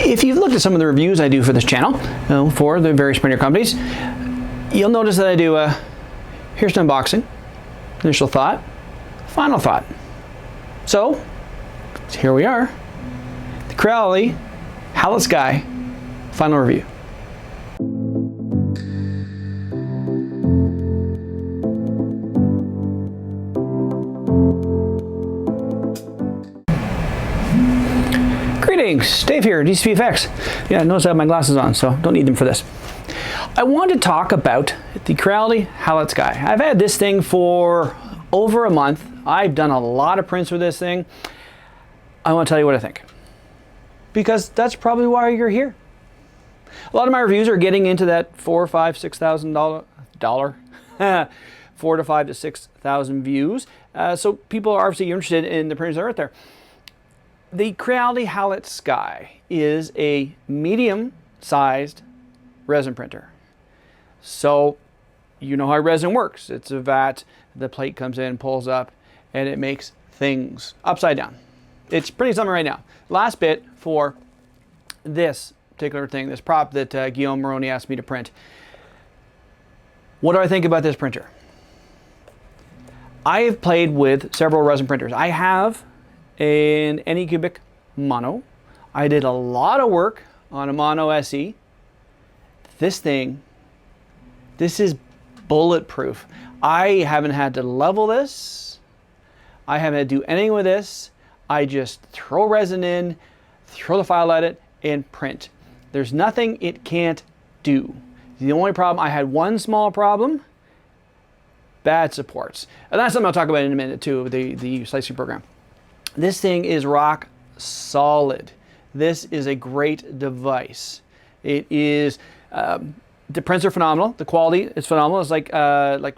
If you've looked at some of the reviews I do for this channel, for the various printer companies, you'll notice that I do here's an unboxing, initial thought, final thought. So, here we are, the Creality Halot-sky final review. Greetings, Dave here, DCPFX. Yeah, notice I have my glasses on, so don't need them for this. I want to talk about the Creality Halot-sky. I've had this thing for over a month. I've done a lot of prints with this thing. I want to tell you what I think, because that's probably why you're here. A lot of my reviews are getting into that $4,000, $5,000, $6,000, 4 to 5 to 6,000 views. So people are obviously interested in the printers that are out there. The Creality Halot-sky is a medium-sized resin printer. So you know how resin works. It's a vat, the plate comes in, pulls up, and it makes things upside down. It's printing something right now. Last bit for this particular thing, this prop that Guillaume Moroni asked me to print. What do I think about this printer? I have played with several resin printers. I have an Anycubic Mono. I did a lot of work on a Mono SE. This thing, this is bulletproof. I haven't had to level this. I haven't had to do anything with this. I just throw resin in, throw the file at it, and print. There's nothing it can't do. The only problem, I had one small problem, bad supports. And that's something I'll talk about in a minute too, the slicing program. This thing is rock solid. This is a great device. It is, the prints are phenomenal. The quality is phenomenal. It's like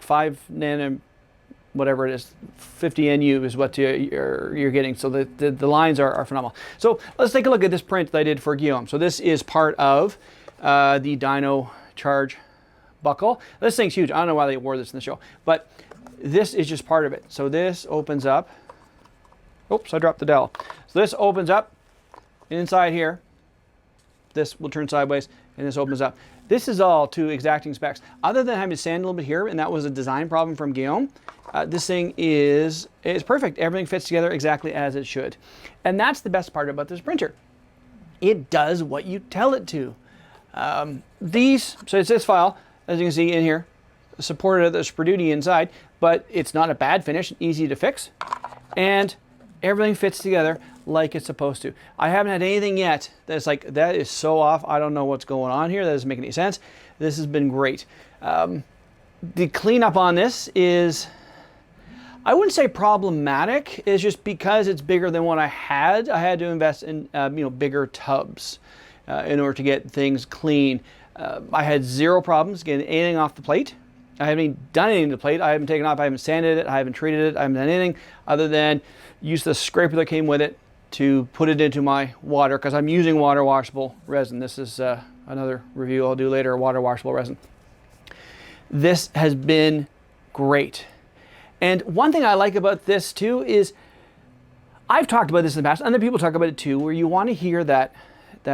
5 nano, whatever it is, 50 NU is what you're getting. So the lines are phenomenal. So let's take a look at this print that I did for Guillaume. So this is part of the Dino charge buckle. This thing's huge. I don't know why they wore this in the show, but this is just part of it. So this opens up. Oops, I dropped the dowel. So this opens up, and inside here, this will turn sideways, and this opens up. This is all to exacting specs. Other than having to sand a little bit here, and that was a design problem from Guillaume, this thing is perfect. Everything fits together exactly as it should. And that's the best part about this printer. It does what you tell it to. So it's this file, as you can see in here, supported at the Sperduti inside, but it's not a bad finish, easy to fix, and everything fits together like it's supposed to. I haven't had anything yet that's like, that is so off, I don't know what's going on here, that doesn't make any sense. This has been great. The cleanup on this is, I wouldn't say problematic, it's just because it's bigger than what I had to invest in bigger tubs in order to get things clean. I had zero problems getting anything off the plate. I haven't even done anything to the plate. I haven't taken off, I haven't sanded it, I haven't treated it, I haven't done anything other than use the scraper that came with it to put it into my water, because I'm using water washable resin. This is another review I'll do later, water washable resin. This has been great. And one thing I like about this too is, I've talked about this in the past, other people talk about it too, where you want to hear that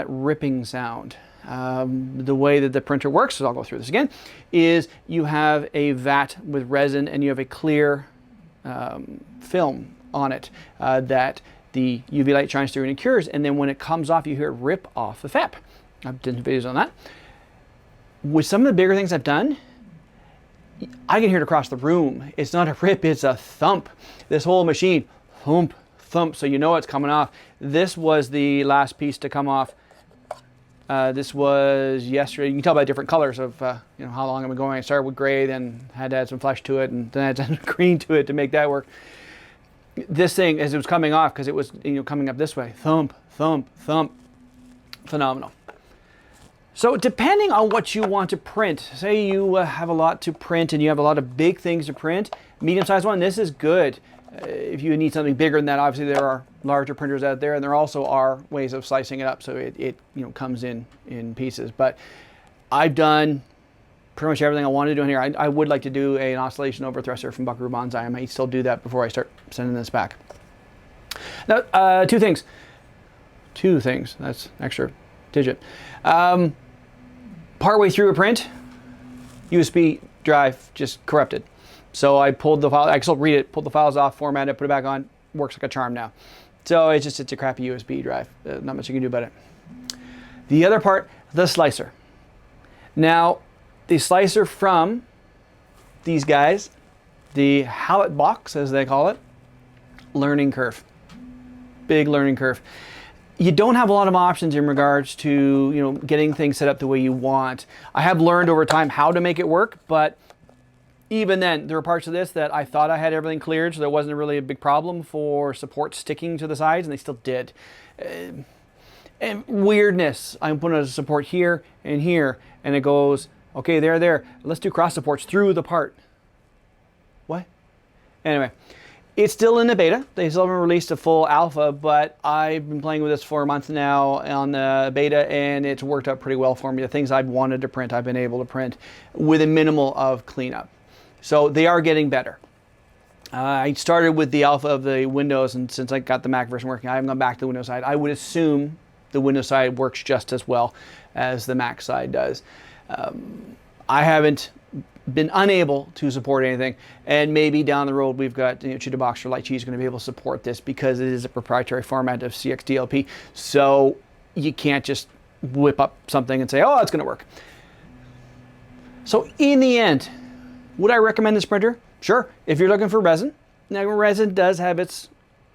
ripping sound. The way that the printer works, so I'll go through this again, is you have a vat with resin and you have a clear film on it that the UV light shines through and it cures, and then when it comes off you hear it rip off the FEP. I've done videos on that. With some of the bigger things I've done, I can hear it across the room. It's not a rip, it's a thump. This whole machine, thump, thump, so you know it's coming off. This was the last piece to come off. This was yesterday. You can tell by different colors of how long I've been going. I started with gray, then had to add some flesh to it, and then I had to add green to it to make that work. This thing, as it was coming off, because it was coming up this way, thump, thump, thump, phenomenal. So depending on what you want to print, say you have a lot to print and you have a lot of big things to print, medium-sized one, this is good. If you need something bigger than that, obviously there are larger printers out there, and there also are ways of slicing it up so it comes in pieces. But I've done pretty much everything I wanted to do in here. I would like to do an oscillation over thresher from Buckaroo Banzai. I might still do that before I start sending this back. Now, two things. That's extra digit. Partway through a print, USB drive just corrupted. So I pulled the file, I can still read it, pulled the files off, formatted it, put it back on, works like a charm now. So it's a crappy USB drive. Not much you can do about it. The other part, the slicer. Now, the slicer from these guys, the Halot box, as they call it, learning curve. Big learning curve. You don't have a lot of options in regards to getting things set up the way you want. I have learned over time how to make it work, but even then, there were parts of this that I thought I had everything cleared, so there wasn't really a big problem for support sticking to the sides, and they still did. And weirdness. I'm putting a support here, and it goes, okay, there. Let's do cross supports through the part. What? Anyway, it's still in the beta. They still haven't released a full alpha, but I've been playing with this for a month now on the beta, and it's worked out pretty well for me. The things I've wanted to print, I've been able to print with a minimal of cleanup. So they are getting better. I started with the alpha of the Windows, and since I got the Mac version working, I haven't gone back to the Windows side. I would assume the Windows side works just as well as the Mac side does. I haven't been unable to support anything, and maybe down the road we've got Chitabox or Light Cheese going to be able to support this because it is a proprietary format of CXDLP, so you can't just whip up something and say, oh, it's going to work. So in the end, would I recommend this printer? Sure, if you're looking for resin. Now, resin does have its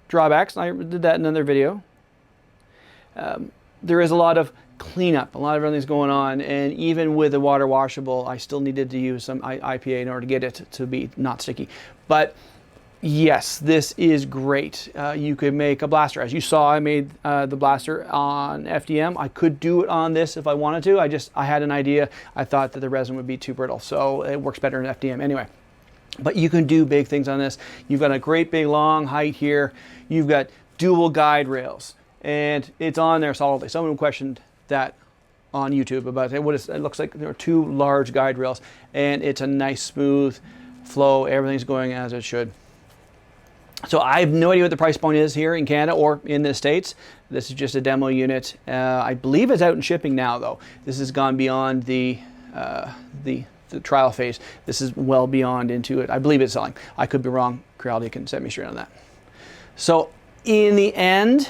drawbacks. I did that in another video. There is a lot of cleanup, a lot of everything's going on, and even with the water washable, I still needed to use some IPA in order to get it to be not sticky. But yes, this is great. You could make a blaster. As you saw, I made the blaster on FDM. I could do it on this if I wanted to. I had an idea. I thought that the resin would be too brittle, so it works better in FDM anyway. But you can do big things on this. You've got a great big long height here. You've got dual guide rails, and it's on there solidly. Someone questioned that on YouTube about it. It looks like there are two large guide rails, and it's a nice smooth flow. Everything's going as it should. So I have no idea what the price point is here in Canada or in the States. This is just a demo unit. I believe it's out in shipping now, though. This has gone beyond the trial phase. This is well beyond into it. I believe it's selling. I could be wrong. Creality can set me straight on that. So in the end,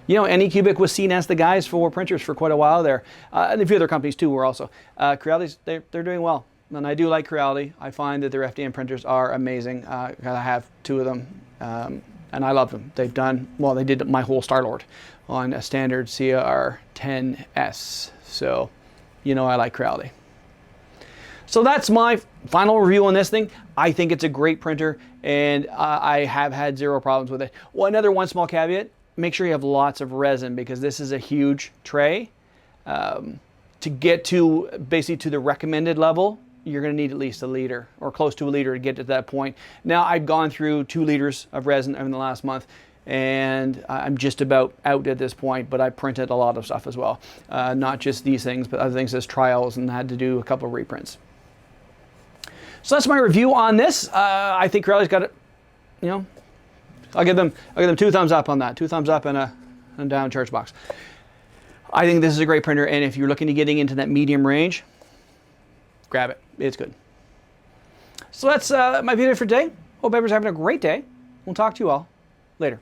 Anycubic was seen as the guys for printers for quite a while there. And a few other companies too were also. Creality's, they're doing well. And I do like Creality. I find that their FDM printers are amazing. I have two of them, and I love them. They did my whole Star-Lord on a standard CR10S. So, I like Creality. So that's my final review on this thing. I think it's a great printer, and I have had zero problems with it. Well, another one small caveat, make sure you have lots of resin, because this is a huge tray. To get to basically to the recommended level, you're going to need at least a liter or close to a liter to get to that point. Now, I've gone through 2 liters of resin in the last month, and I'm just about out at this point, but I printed a lot of stuff as well. Not just these things, but other things as trials, and had to do a couple of reprints. So that's my review on this. I think Creality's got it, I'll give them 2 thumbs up on that. 2 thumbs up and a down church box. I think this is a great printer, and if you're looking to getting into that medium range, grab it. It's good. So that's my video for today. Hope everyone's having a great day. We'll talk to you all later.